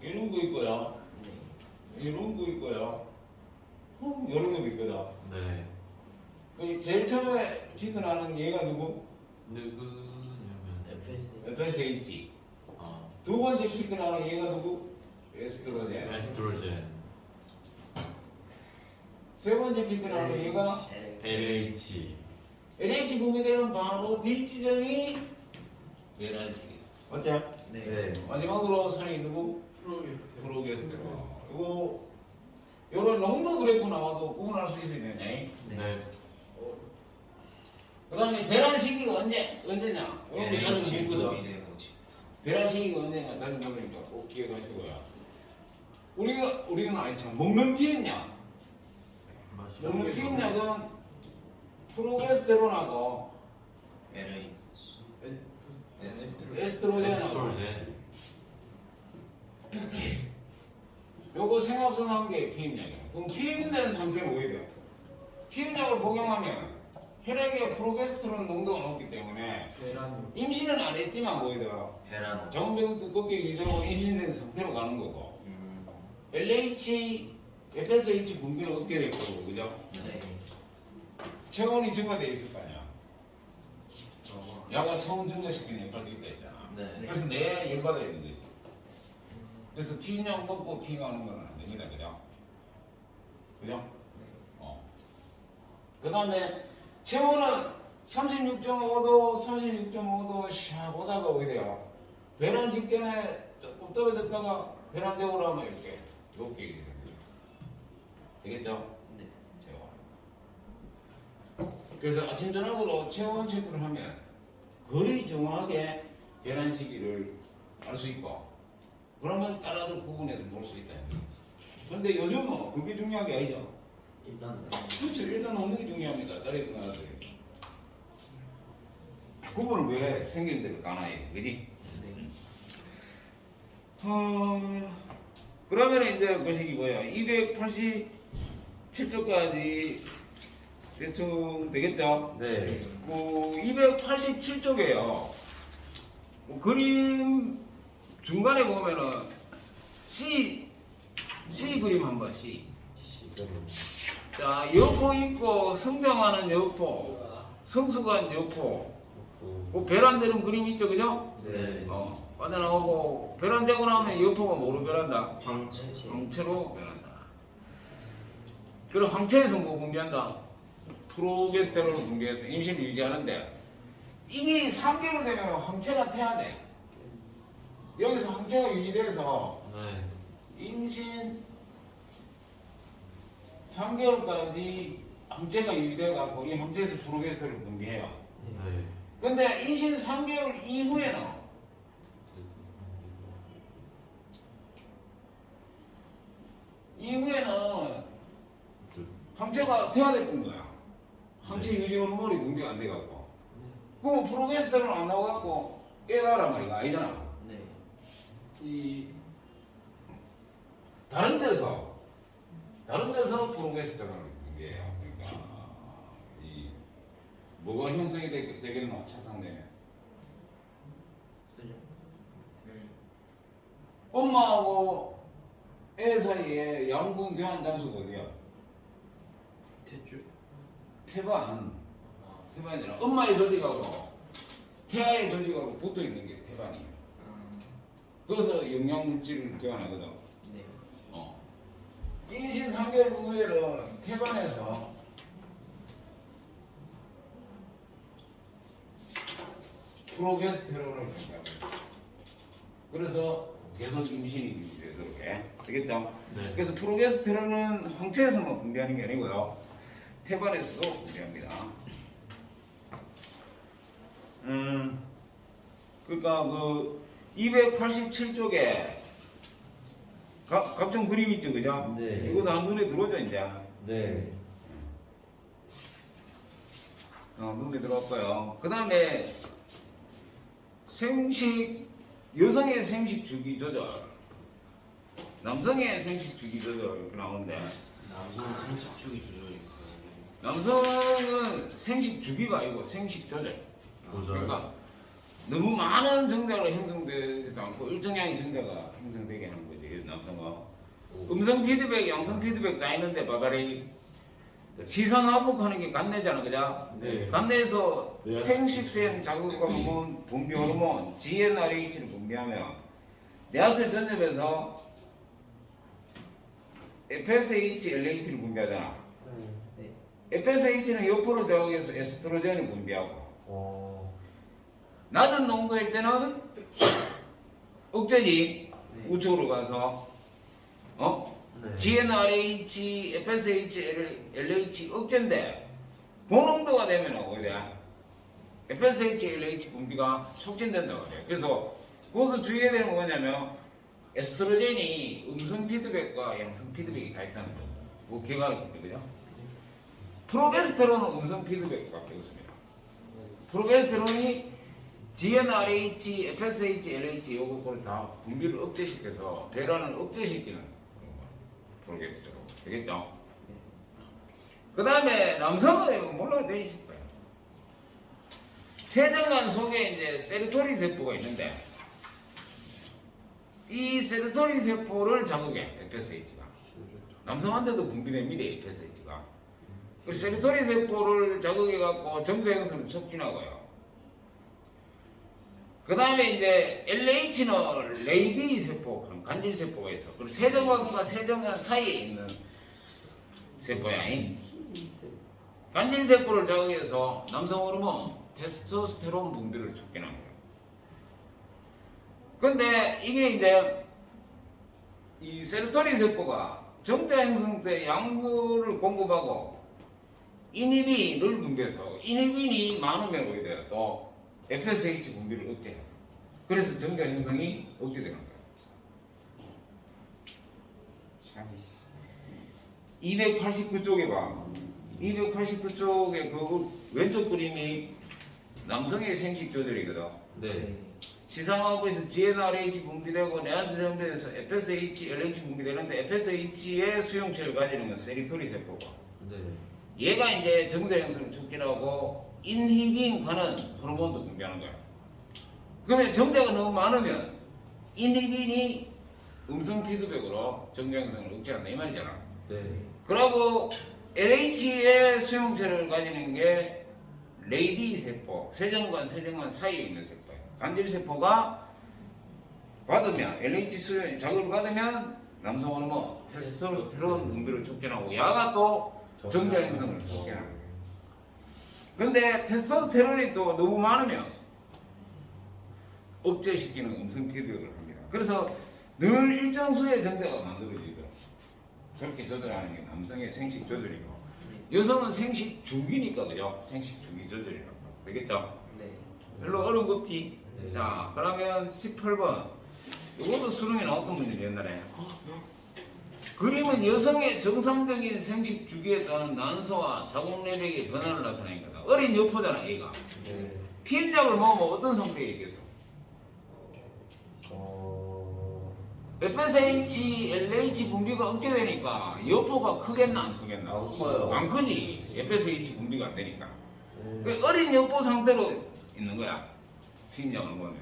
이런 거 있고요. 이런 거 있고요. 이런 거 있거든. 네. 그 제일 처음에 기근하는 얘가 누구? 누구냐면 FSH. 아, 두 번째 기근하는 얘가 누구? 에스트로겐. 에스트로겐, 세 번째 기근하는 얘가 LH. LH 분비되는 바로 뒷지점이 메란식이. 어때? 네. 마지막으로 산이 누구? 프로게스테론. 이거 요런 농도 그래프 나와도 구분할 수 있어야 되냐? 네. 그다음에 배란 시기가 언제냐? 얘네가 저는 친구다. 친구다. 배란 시기가 언제냐? 다른 거니까 꼭 기억하시고요. 우리는 아니 참 먹는 피했냐? 먹는 피했냐는 프로게스테론하고 LA. 에스트로겐하고 에스트로겐. 요거 생합성한 게 피임약이야. 그럼 피임된 상태는 오히려 피임약을 복용하면 혈액에 프로게스테론 농도가 높기 때문에 임신은 안 했지만 오히려 베란. 정병 두껍게 유지하고 임신된 상태로 가는 거고 LH, FSH 분비는 없게 될 거고 그죠? 네. 체온이 증가돼 있을 거 아니야. 약과 체온 증가시키는 역할도 있다 했잖아. 네. 그래서 내 열받아야 되는 거지. 그래서 피임약 먹고 피임하는 건 안 됩니다. 그죠? 그죠? 그 다음에 체온은 36.5도, 36.5도 샥 오다가 오게 돼요. 배란 직전에 조금 떨어졌다가 배란되고 나면 이렇게 높게 이렇게 됩니다. 되겠죠? 네. 체온. 그래서 아침 저녁으로 체온 체크를 하면 거의 정확하게 배란 시기를 알 수 있고 그러면 따라서 구분해서 볼 수 있다. 그런데 요즘은 그게 중요한 게 아니죠. 그렇죠. 일단 없는 게 중요합니다. 다른 나라들이. 구분을 왜 생긴 대로 가나요? 그지? 그러면 이제 그 시기 뭐야? 287조까지 대충 되겠죠? 네. 그 287쪽에요. 그림 중간에 보면은 C 그림 한번 C. 시그널. 자, 여포 있고 성장하는 여포, 성숙한 여포. 그 배란되는 그림 있죠, 그죠? 네. 빠져나오고 배란되고 나면 여포가 뭐로 변한다? 황체. 황체로 변한다. 그리고 황체에서 뭐 분비한다? 프로게스테론을 분비해서 임신을 유지하는데 이게 3개월 되면 황체가 태야 돼. 여기서 황체가 유지돼서 네. 임신 3개월까지 황체가 유지돼갖고 이 황체에서 프로게스테론을 분비해요. 네. 근데 임신 3개월 이후에는 황체가 퇴화될 거야. 황체 유지 호르몬이 분비가 안 돼갖고. 그럼 프로게스테론 안 나와갖고 깨달란 말이가 아니잖아. 네. 이 다른 데서 프로게스테론을 분비해요. 그러니까 이 뭐가 형성이 되겠노? 착상되면 그죠? 엄마하고 애 사이에 양분 교환 장소가 어디야? 대주. 태반. 태반이 아니라 엄마의 조직하고 태아의 조직하고 붙어 있는 게 태반이에요. 그래서 영양 물질을 교환하거든. 네. 임신 3개월 후에는 태반에서 프로게스테론을 분비합니다. 그래서 계속 임신이 유지되도록 해. 되겠죠? 네. 그래서 프로게스테론은 황체에서만 분비하는 게 아니고요. 태반에서도 분비합니다. 그러니까 그 287쪽에 각종 그림 있죠, 그죠? 네. 이거 다 눈에 들어오죠, 이제. 네. 눈에 들어왔고요. 그 다음에 여성의 생식 주기 조절, 남성의 생식 주기 조절 이렇게 나오는데, 남성은 한식 주기 조절이 남성은 생식 주기가 아니고 생식 조절. 조절. 그러니까 너무 많은 정자로 형성되지도 않고 일정량의 정자가 형성되게 하는 거지, 남성은. 음성 피드백, 양성 피드백 다 있는데 바바리 시선 하복하는 게 간내잖아, 그죠? 네. 간내에서 네. 생식腺 자극 호르몬, 분비 호르몬, GnRH를 분비하면 뇌하수 전엽에서 FSH, LH를 분비하잖아. 네. FSH는 여포를 자극해서 에스트로겐을 분비하고 낮은 농도일 때는 억제지 네. 우측으로 가서 네. GnRH, FSH, LH 억제인데 고농도가 되면 어디야? FSH, LH 분비가 촉진된다고 그래요. 그래서 거기서 주의해야 되는 건 뭐냐면 에스트로겐이 음성 피드백과 양성 피드백이 다 있다는 거. 그거 기억하겠죠, 그죠? 프로게스테론은 음성 피드백밖에 없습니다. 프로게스테론이 GnRH, FSH, LH 요거를 다 분비를 억제시켜서 배란을 억제시키는 그런 거. 프로게스테론. 되겠죠? 그 다음에 남성은 몰라도 돼 있을 거예요. 세정관 속에 이제 세로토닌 세포가 있는데 이 세로토닌 세포를 자극해, FSH가. 남성한테도 분비됩니다, FSH가. 그 세로토닌 세포를 자극해갖고 정자 형성을 촉진하고요. 그 다음에 이제 LH는 레이디 세포, 간질 세포가 있어. 그리고 세정관과 세정관 사이에 있는 세포야. 간질 세포를 자극해서 남성 호르몬 테스토스테론 분비를 촉진하는 거예요. 근데 이게 이제 이 세로토닌 세포가 정자 형성 때 양분을 공급하고 이니빈을 분비해서 이니빈이 많으면 오게 돼요. 또 FSH 분비를 억제해요. 그래서 정자 형성이 억제되는 거예요. 289쪽에 봐. 289쪽에 그 왼쪽 그림이 남성의 생식 조절이거든. 네. 시상하부에서 GnRH 분비되고 내하수 정도에서 FSH, LH 분비되는데 FSH의 수용체를 가지는 건 세리토리 세포고 네. 얘가 이제 정자형성 촉진하고 인히빈과는 호르몬도 분비하는 거야. 그러면 정자가 너무 많으면 인히빈이 음성 피드백으로 정자형성을 억제한다 이 말이잖아. 네. 그리고 LH의 수용체를 가지는 게 레이디 세포, 세정관 사이에 있는 세포예요. 간질 세포가 받으면 LH 수용 자극을 받으면 남성 호르몬, 테스토스테론 등들을 촉진하고 야가 또 정자 형성을 촉진하고. 근데 테스토스테론이 또 너무 많으면 억제시키는 음성 피드백을 합니다. 그래서 늘 일정 수의 정자가 만들어지도록 그렇게 조절하는 게 남성의 생식 조절이고 여성은 생식 주기니까 그죠? 생식 주기 조절이라고 되겠죠? 네. 별로 어려운 거 없지? 네. 자 그러면 18번 이것도 수능에 나왔던 문제 옛날에 그림은 여성의 정상적인 생식 주기에 따른 난소와 자궁 내백의 변화를 나타내는 거다. 어린 여포잖아 얘가. 네. 피임약을 먹으면 어떤 상태이겠어? FSH, LH 분비가 억제되니까 여포가 크겠나 안 크겠나? 안 커요. 안 크지. FSH 분비가 안 되니까. 네. 어린 여포 상태로 있는 거야. 피임약을 먹으면.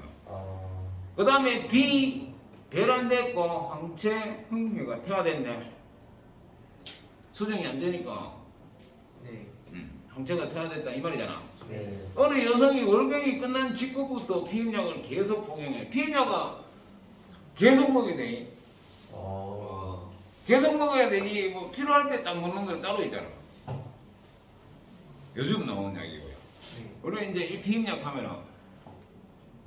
그 다음에 B 배란됐고 항체 흥미가 태화됐네. 수정이 안 되니까 네. 항체가 태화됐다 이 말이잖아. 네. 어느 여성이 월경이 끝난 직후부터 피임약을 계속 복용해. 피임약은 계속 먹어야 돼. 계속 먹어야 되니 뭐 필요할 때 딱 먹는 건 따로 있잖아. 요즘 나오는 약이고요. 네. 우리 이제 이 피임약 하면은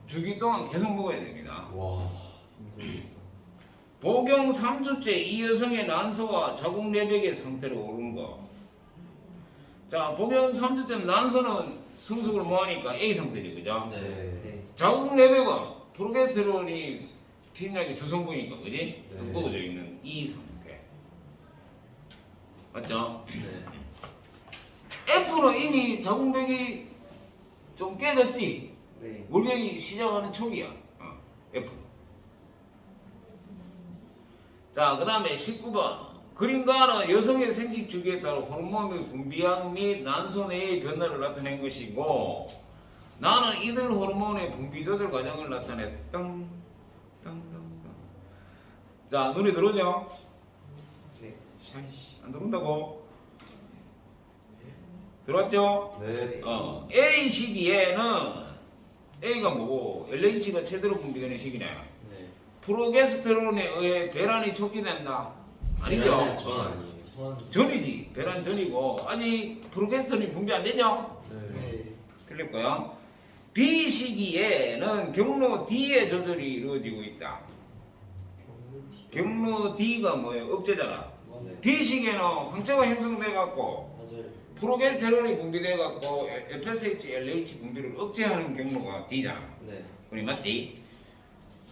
주기 동안 계속 먹어야 됩니다. 와. 힘들겠다. 복용 3주째 이 여성의 난소와 자궁 내백의 상태를 오른 거. 자, 복용 3주째 난소는 성숙을 뭐하니까 A 상태지, 그죠? 네. 네. 자궁 내백은 프로게스테론이 피임약의 주성분이니까, 그지? 네. 두꺼워져 있는 이 상태. 맞죠? 네. F는 이미 자궁백이 좀 깨졌지? 네. 월경이 시작하는 초기야. F. 자, 그 다음에 19번. 그림과는 여성의 생식 주기에 따라 호르몬의 분비량 및 난소 내의 변화를 나타낸 것이고, 나는 이들 호르몬의 분비 조절 과정을 나타냈다. 자, 눈에 들어오죠? 네. 샤이씨, 안 들어온다고? 들어왔죠? 네. A 시기에는 A가 뭐고 LH가 제대로 분비되는 시기네. 네. 프로게스테론에 의해 배란이 촉진된다. 아니죠? 전 아니에요. 전이지. 배란 전이고 아직 프로게스테론이 분비 안 되죠? 네. 틀릴 거야. B 시기에는 경로 D의 조절이 이루어지고 있다. 경로 D가 뭐예요? 억제잖아. 네. B 시기에는 항체가 형성돼 갖고 맞아요. 프로게스테론이 분비돼 갖고 FSH, LH 분비를 억제하는 경로가 D잖아. 네. 우리 맞지?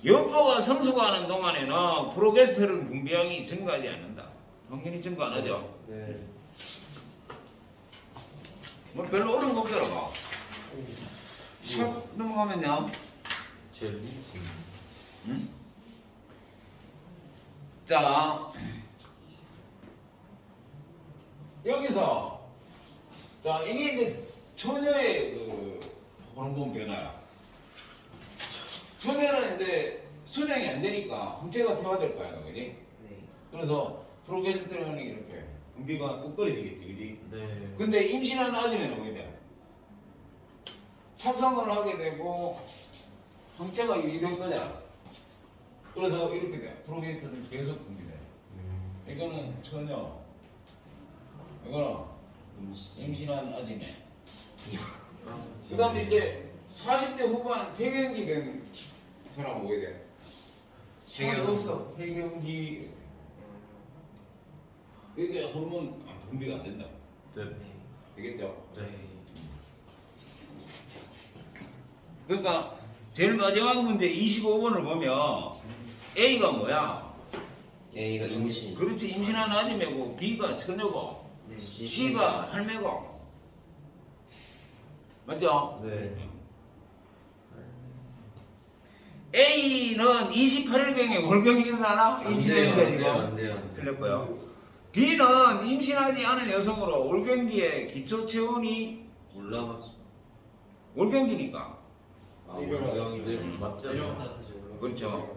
여포가 성숙하는 동안에는 프로게스테론 분비량이 증가하지 않는다. 당연히 증가 안 하죠. 네. 뭐 별로 어려운 거 없더라. 샵 넘어가면요. 젤리지. 응? 자, 여기서 자 이게 이제 처녀의 그 호르몬 변화야. 처녀는 이제 수량이 안 되니까 항체가 태화될 거야, 그지? 네. 그래서 프로게스테론이 이렇게 분비가 뚝 떨어지겠지, 그지? 네. 근데 임신한 아줌에는 어떻게 돼? 착상을 하게 되고 항체가 이럴 거잖아. 그래서 이렇게 돼. 프로게스테론이 계속 분비돼. 이거는 처녀. 이거는 임신한 아줌에. 그 다음에 이제 40대 후반 폐경기 된 사람 오게 돼. 시간이 없어. 폐경기. 이게 호르몬 분비가 안 된다. 네. 되겠죠? 네. 그러니까 제일 마지막 문제 25번을 보면 A가 뭐야? A가 임신. 그렇지, 임신한 아줌매고 B가 처녀고 네. C가 할매고. 맞죠? 네. A는 28일경에 월경이 일어나나? 안 돼요. 임신했는데 안 돼요. 이거 안 돼요. 안 돼요. 틀렸고요. B는 임신하지 않은 여성으로 올경기에 기초 체온이 올라갔어. 올경기니까. 아, 네, 올라가기는 맞잖아요. 그렇죠.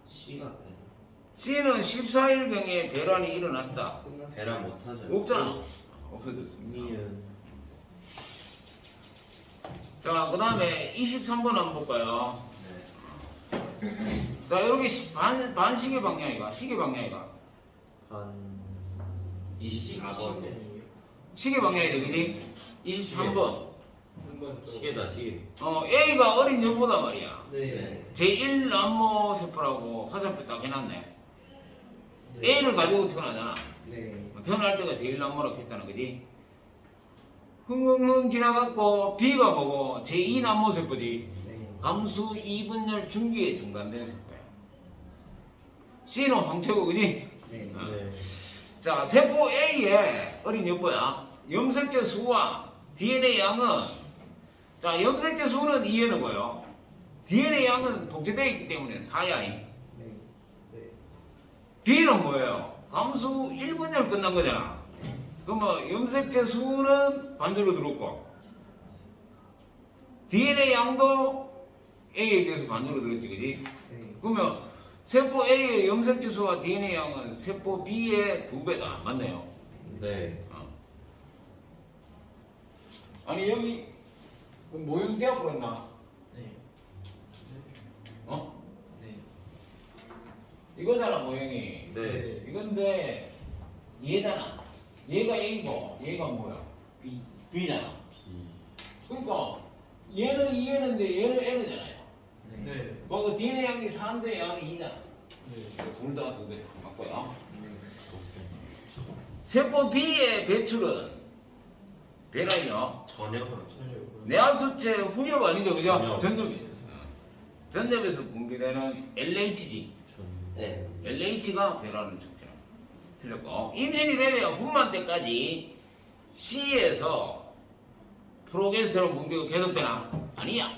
C가 배. C는 14일경에 배란이 일어났다. 배란 못하죠. 없잖아. 없어졌습니다. 니은. 자, 그 다음에 23번 한번 볼까요? 네. 자, 여기 반시계 방향이가, 시계 방향이가. 한 24번. 시계 방향이다, 그지? 23번. 시계다 시계. A가 어린 여보다 말이야. 네. 제1 남모 세포라고 화살표 딱 해놨네. A를 가지고 태어나잖아. 네. 태어날 때가 제1 남모라고 했잖아, 그지? 흥흥흥 지나갔고 B가 뭐고 제2 남모 세포지. 네. 감수 2분열 중기에 중단된 세포야. C는 황체고, 그지? 네. 네. 자, 세포 A의 어린 여보야. 염색체 수와 DNA 양은, 자, 염색체 수는 2에는 뭐예요? DNA 양은 독재되어 있기 때문에 4야. 네. B는 뭐예요? 감수 1분열 끝난 거잖아. 그러면 염색체 수는 반대로 들었고, DNA 양도 A에 비해서 반대로 들었지, 그지? 네. 그러면 세포 A의 염색체 수와 DNA 양은 세포 B의 2배다. 맞네요. 네. 아니, 여기 모형 대학 그랬나? 네. 어? 네. 이거잖아, 모형이. 네. 이건데 얘잖아. 얘가 A고 얘가 뭐야? B잖아. B. 그러니까 얘는 2N인데 얘는 N이잖아요. 네. 거기 DNA 양이 4인데 얘는 2잖아. 둘 다 2배 맞고요. 세포 B의 배출은 배란이요. 전혀가 내하수체 훈협 아니죠, 그죠? 전협. 전접이. 전접에서 분비되는 LHG. 네. LH가 배란을 촉진합니다. 틀렸고, 임신이 되면 분만 때까지 C에서 프로게스테론 분비가 계속되나? 아니야.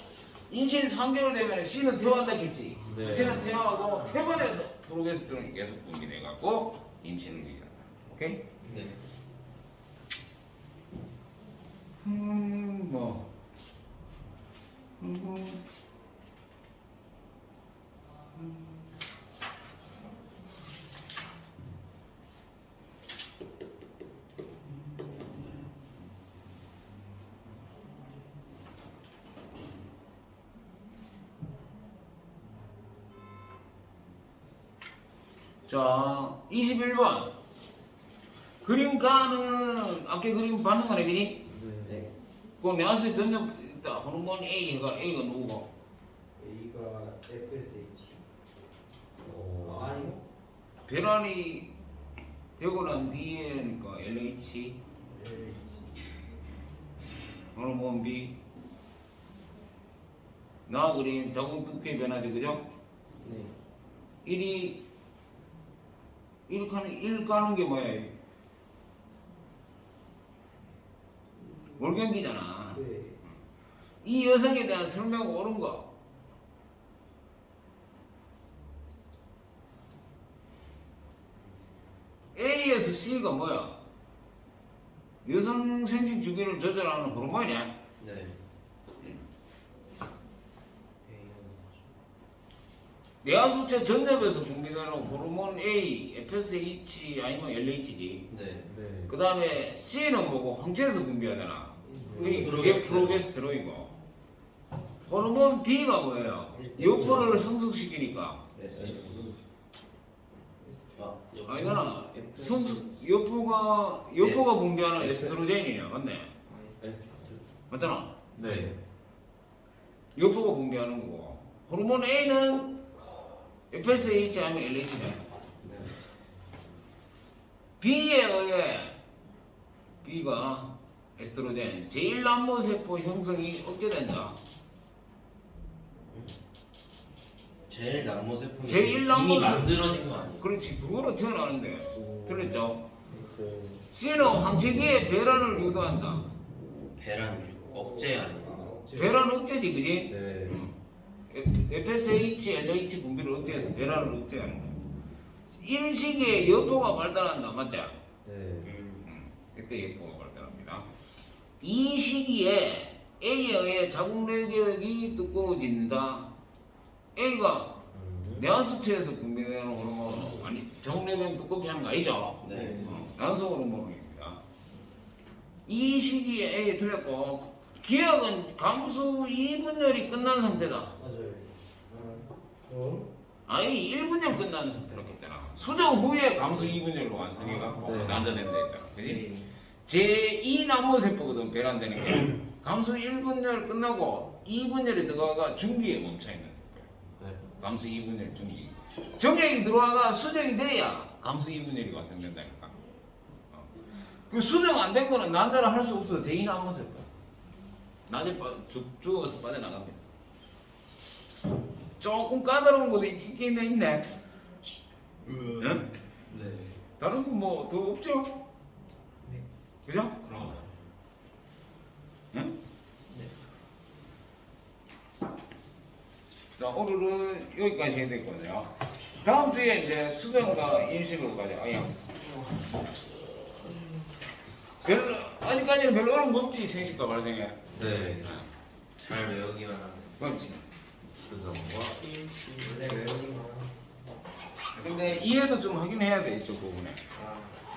임신 3개월 되면 C는 퇴화한다 했지. 네. C는 퇴화하고 퇴반해서 프로게스테론이 계속 분비돼갖고 임신을 유지한다. 오케이? 네. 뭐. 자, 21번. 그림가는 아까 그림 봤는 거네, 그니? 네. 그 내가서 전혀 있다. 호르몬 A가 누구고? A가 FSH. 오. 아니 배란이 되고 난 뒤에니까 LH, 호르몬 B. 나 그림 자궁 두께 변화돼, 그죠? 네. 1 가는 게 뭐야? 월경기잖아. 네. 이 여성에 대한 설명 옳은 거. A에서 C가 뭐야? 여성 생식 주기를 조절하는 호르몬이야. 네. 내하수체 전엽에서 분비되는 호르몬 A, FSH 아니면 LH지. 네. 네. 그 다음에 C는 뭐고? 황체에서 분비하잖아. 그게 프로게스테론. 프로게스테로이고. 호르몬 B가 뭐예요? 요포를 성숙시키니까. 아, 아니잖아. 요포가 분비하는 에스트로겐이야, 맞네. 맞잖아. 네. 요포가 분비하는 거고. 호르몬 A는 FSH 아니면 LH네. 네. B에 의해 B가 에스트로겐 제1남모 세포 형성이 없게 된다. 제일 남모세포는 제일 남모세포. 이미 만들어진 거 아니에요? 그렇지, 그거로 태어나는데. 틀렸죠? 그 C는 황체기의 배란을 유도한다. 배란 주 억제 아니에요? 배란 억제지, 그지? 네. FSH, LH 분비를 억제해서 배란을 억제하는 거야. 이런 식의 여포가 발달한다, 맞죠? 네. 이때 여포가 발달합니다. 이 시기에 A에 의해 자국 내력이 두꺼워진다. A가 내화수체에서 분비되는 호르몬, 아니 자국 내력이 두껍게 하는 거 아니죠? 네. 난소 호르몬입니다. 이 시기에 A에 틀렸고 기억은 감수 2분열이 끝난 상태다. 맞아요. 아니 1분열 끝난 상태라고 했잖아. 수정 후에 감수 2분열로 완성해갖고 네. 난자된다 했잖아. 그지? 제2 나무세포거든 배란되는 게. 감수 1분열 끝나고 2분열이 들어가가 중기에 멈춰있는 세포야. 네. 감수 2분열 중기. 정액이 들어와가 수정이 돼야 감수 2분열이 완성된다니까. 그 수정 안 된 거는 난자를 할 수 없어. 제2 나무세포야. 낮에 죽어서 빠져나갑니다. 조금 까다로운 것도 있긴 있네. 응? 네. 다른 거 뭐 더 없죠? 네. 그죠? 그럼. 응? 자, 오늘은 여기까지 해야 되거든요. 다음 주에 이제 수정과 인식으로 가자. 아야. 별로, 아직까지는 별로 어려운 거 없지, 생식과 발생에. 네. 잘 외우기만 하면. 그렇지. 수정과 인식. 원래 외우기만. 근데 이해도 좀 하긴 해야 돼, 이쪽 부분에.